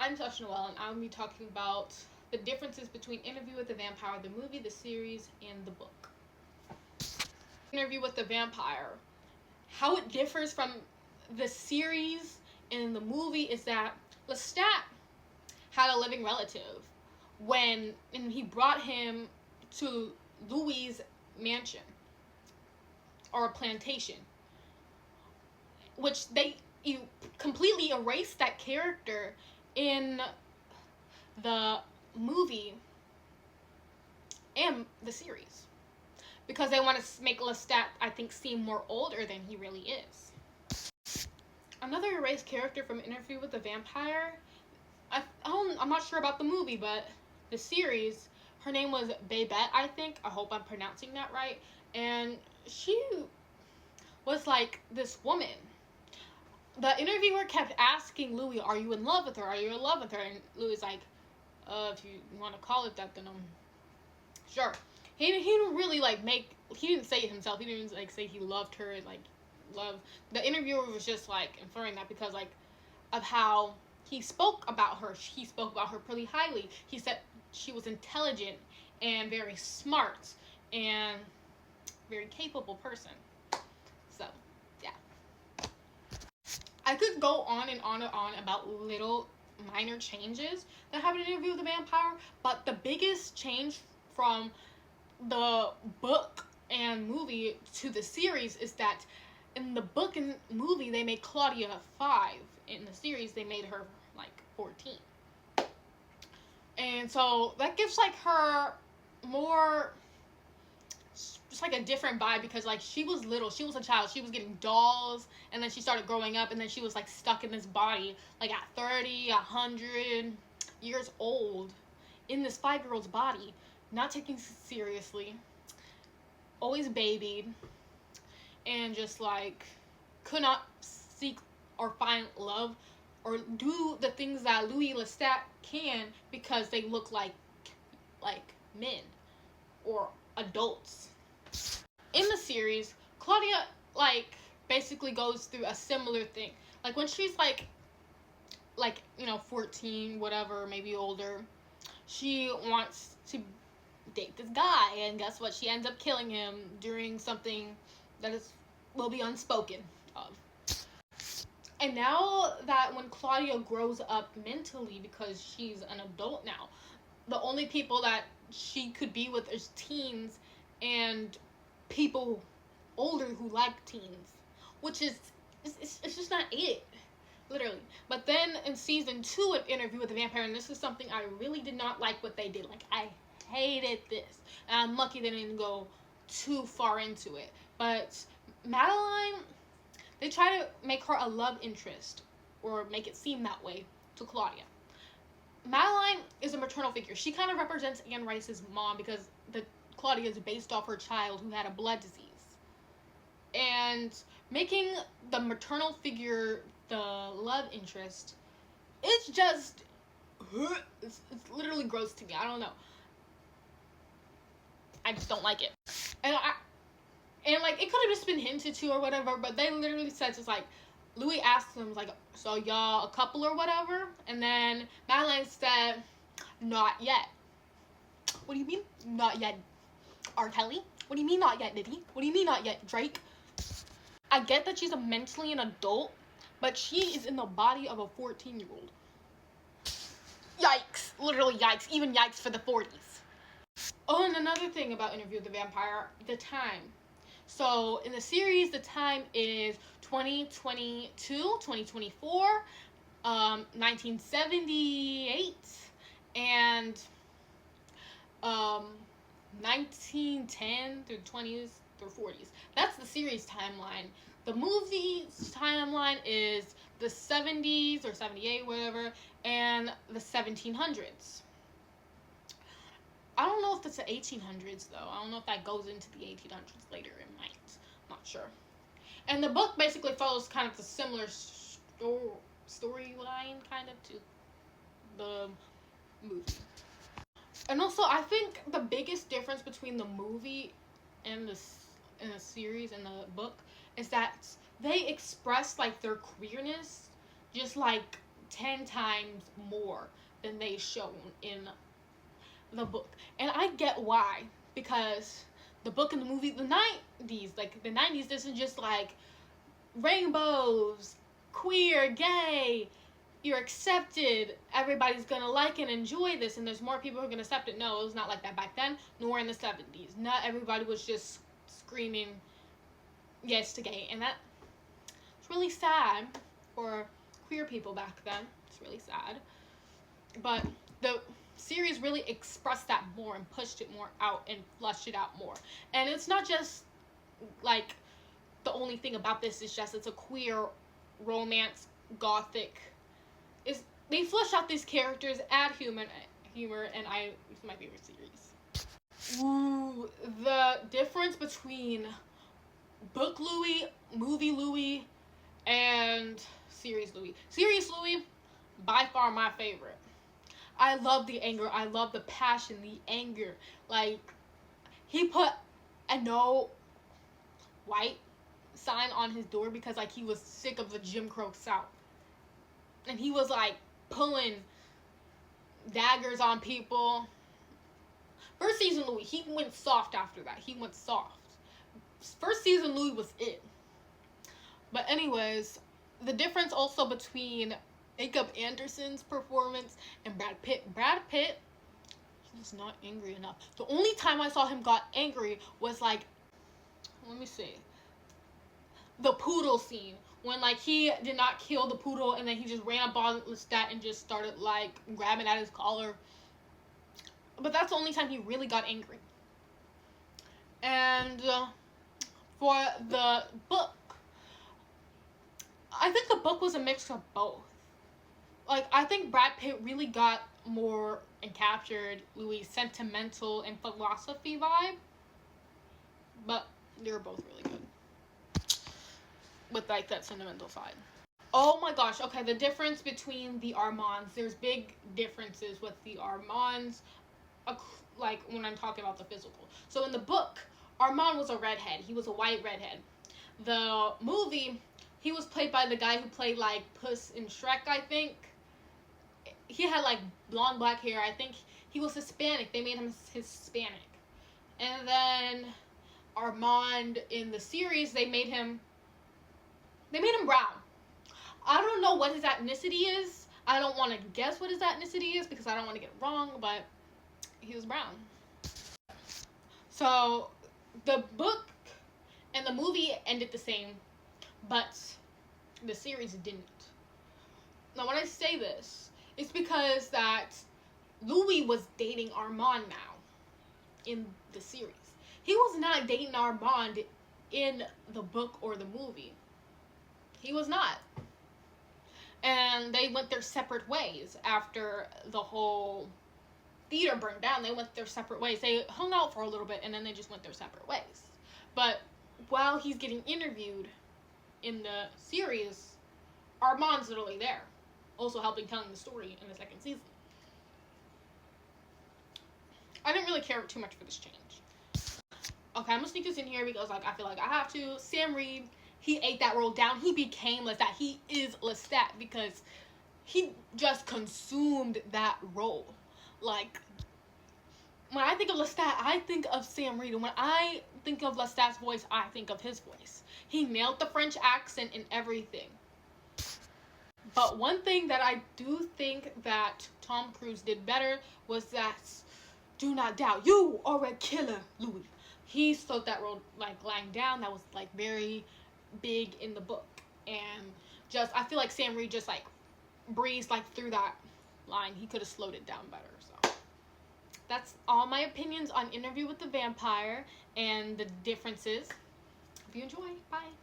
I'm Tasha Noel, and I'll be talking about the differences between Interview with the Vampire, the movie, the series, and the book. Interview with the Vampire. How it differs from the series and the movie is that Lestat had a living relative and he brought him to Louis' mansion or plantation, which you completely erased that character in the movie and the series because they want to make Lestat, I think, seem more older than he really is. Another erased character from Interview with the Vampire, I'm not sure about the movie, but the series, her name was Babette, I think. I hope I'm pronouncing that right. And she was like this woman. The interviewer kept asking Louis, "Are you in love with her? Are you in love with her?" And Louis like, "If you want to call it that, then sure." He didn't really he didn't say it himself. He didn't say he loved her and love. The interviewer was just inferring that because of how he spoke about her. He spoke about her pretty highly. He said she was intelligent and very smart and very capable person. So, yeah. I could go on and on and on about little minor changes that happen in Interview with the Vampire, but the biggest change from the book and movie to the series is that in the book and movie they made Claudia 5. In the series they made her 14. And so that gives her more just a different vibe because she was little, she was a child, she was getting dolls, and then she started growing up, and then she was stuck in this body at 30, 100 years old in this 5-year-old's body, not taken seriously, always babied, and just could not seek or find love or do the things that Louis Lestat can because they look like men or adults. In the series, Claudia basically goes through a similar thing. When she's 14, whatever, maybe older, she wants to date this guy, and guess what? She ends up killing him during something that will be unspoken of. And now that when Claudia grows up mentally, because she's an adult now, the only people that she could be with is teens and people older who like teens, which is it's just not it, literally. But then in season 2 of Interview with the Vampire, and this is something I really did not like what they did. I hated this, and I'm lucky they didn't go too far into it. But Madeline, they try to make her a love interest, or make it seem that way to Claudia. Madeline is a maternal figure. She kind of represents Anne Rice's mom because Claudia is based off her child who had a blood disease. And making the maternal figure the love interest, it's just, it's literally gross to me. I don't know. I just don't like it. And it could have just been hinted to or whatever, but they literally said just Louis asked them so y'all a couple or whatever, and then Madeline said, "Not yet." What do you mean not yet, R. Kelly? What do you mean not yet, Diddy? What do you mean not yet, Drake? I get that she's mentally an adult, but she is in the body of a 14-year-old. Yikes. Literally yikes. Even yikes for the 40s. Oh, and another thing about Interview with the Vampire, the time. So in the series, the time is 2022, 2024, 1978, and 1910 through 20s through 40s. That's the series timeline. The movie's timeline is the 70s or 78, whatever, and the 1700s. I don't know if that's the 1800s, though. I don't know if that goes into the 1800s later. It might. I'm not sure. And the book basically follows kind of the similar storyline, kind of, to the movie. And also, I think the biggest difference between the movie and the series and the book is that they express their queerness just 10 times more than they shown in the book. And I get why, because the book and the movie, the 90s, this is just like rainbows, queer, gay, you're accepted, everybody's gonna like and enjoy this, and there's more people who are gonna accept it. No, it was not like that back then, nor in the 70s. Not everybody was just screaming yes to gay, and that's really sad for queer people back then. It's really sad. But the series really expressed that more and pushed it more out and flushed it out more. And it's not just like the only thing about this is just it's a queer romance gothic. They flesh out these characters, add humor, and it's my favorite series. Ooh, the difference between book Louis, movie Louis, and series Louis. Series Louis, by far my favorite. I love the anger. I love the passion, the anger. Like, he put a no white sign on his door because, like, he was sick of the Jim Crow South. And he was, like, pulling daggers on people. First season Louis, he went soft after that. He went soft. First season Louis was it. But anyways, the difference also between Jacob Anderson's performance and Brad Pitt. Brad Pitt, he was not angry enough. The only time I saw him got angry was like, let me see, the poodle scene. When, like, he did not kill the poodle and then he just ran up on Lestat and just started, like, grabbing at his collar. But that's the only time he really got angry. And for the book, I think the book was a mix of both. Like, I think Brad Pitt really got more and captured Louis' sentimental and philosophy vibe. But they were both really good. With, like, that sentimental side. Oh my gosh, okay, the difference between the Armands. There's big differences with the Armands, like, when I'm talking about the physical. So in the book, Armand was a redhead. He was a white redhead. The movie, he was played by the guy who played, like, Puss in Shrek, I think. He had, like, blonde black hair. I think he was Hispanic. They made him Hispanic. And then Armand, in the series, they made him brown. I don't know what his ethnicity is. I don't want to guess what his ethnicity is because I don't want to get it wrong, but he was brown. So the book and the movie ended the same, but the series didn't. Now when I say this, it's because that Louis was dating Armand now in the series. He was not dating Armand in the book or the movie. He was not. And they went their separate ways after the whole theater burned down. They went their separate ways. They hung out for a little bit and then they just went their separate ways. But while he's getting interviewed in the series, Armand's literally there, also helping telling the story in the second season. I didn't really care too much for this change. Okay, I'm gonna sneak this in here because, like, I feel like I have to. Sam Reed, he ate that role down. He became Lestat. He is Lestat because he just consumed that role. Like, when I think of Lestat, I think of Sam Reed. And when I think of Lestat's voice, I think of his voice. He nailed the French accent and everything. But one thing that I do think that Tom Cruise did better was that, do not doubt, you are a killer, Louis. He spoke that role, like, lying down. That was, like, very big in the book. And just, I feel like Sam Reed just, like, breezed, like, through that line. He could have slowed it down better, so. That's all my opinions on Interview with the Vampire and the differences. Hope you enjoy. Bye.